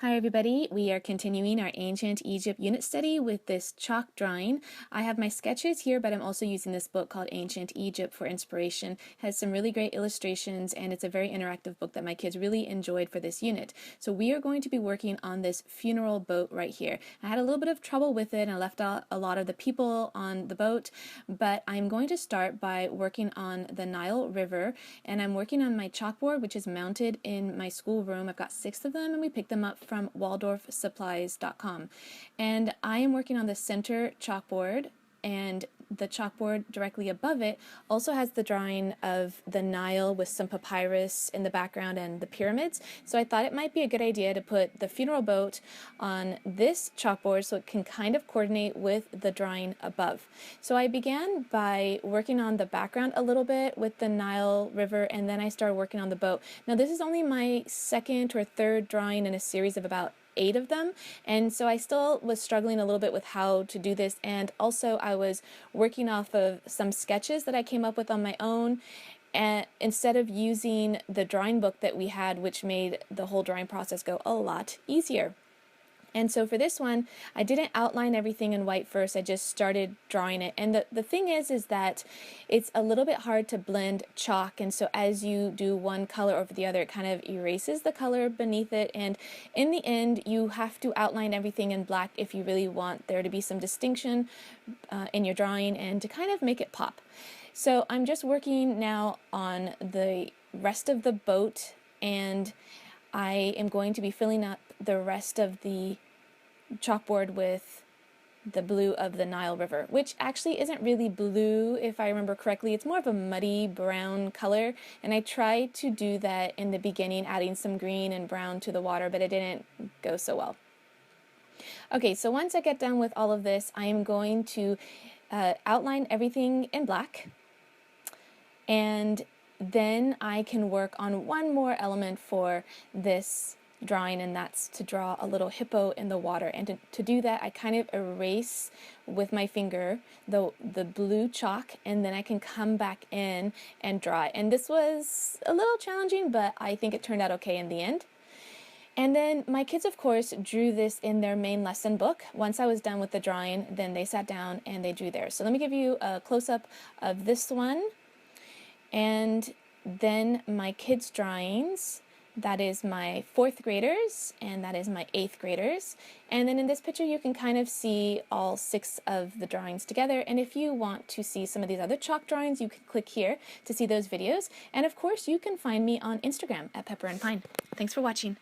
Hi everybody, we are continuing our Ancient Egypt unit study with this chalk drawing. I have my sketches here, but I'm also using this book called Ancient Egypt for inspiration. It has some really great illustrations and it's a very interactive book that my kids really enjoyed for this unit. So we are going to be working on this funeral boat right here. I had a little bit of trouble with it and I left out a lot of the people on the boat, but I'm going to start by working on the Nile River, and I'm working on my chalkboard, which is mounted in my school room. I've got 6 of them and we picked them up from waldorfsupplies.com. And I am working on the center chalkboard, and the chalkboard directly above it also has the drawing of the Nile with some papyrus in the background and the pyramids. So I thought it might be a good idea to put the funeral boat on this chalkboard so it can kind of coordinate with the drawing above. So I began by working on the background a little bit with the Nile River, and then I started working on the boat. Now this is only my second or third drawing in a series of about 8 of them, and so I still was struggling a little bit with how to do this, and also I was working off of some sketches that I came up with on my own, and instead of using the drawing book that we had, which made the whole drawing process go a lot easier. And so for this one, I didn't outline everything in white first, I just started drawing it. And the thing is that it's a little bit hard to blend chalk, and so as you do one color over the other, it kind of erases the color beneath it, and in the end you have to outline everything in black if you really want there to be some distinction in your drawing and to kind of make it pop. So I'm just working now on the rest of the boat, and I am going to be filling up the rest of the chalkboard with the blue of the Nile River, which actually isn't really blue if I remember correctly. It's more of a muddy brown color, and I tried to do that in the beginning, adding some green and brown to the water, but it didn't go so well. Okay, so once I get done with all of this, I am going to outline everything in black, and then I can work on one more element for this drawing, and that's to draw a little hippo in the water. And to do that, I kind of erase with my finger the blue chalk, and then I can come back in and draw it. And this was a little challenging, but I think it turned out okay in the end. And then my kids, of course, drew this in their main lesson book. Once I was done with the drawing, then they sat down and they drew theirs. So let me give you a close-up of this one, and then my kids' drawings. That is my 4th graders, and that is my 8th graders. And then in this picture you can kind of see all 6 of the drawings together, and if you want to see some of these other chalk drawings, you can click here to see those videos. And of course you can find me on Instagram at Pepper and Pine. Thanks for watching.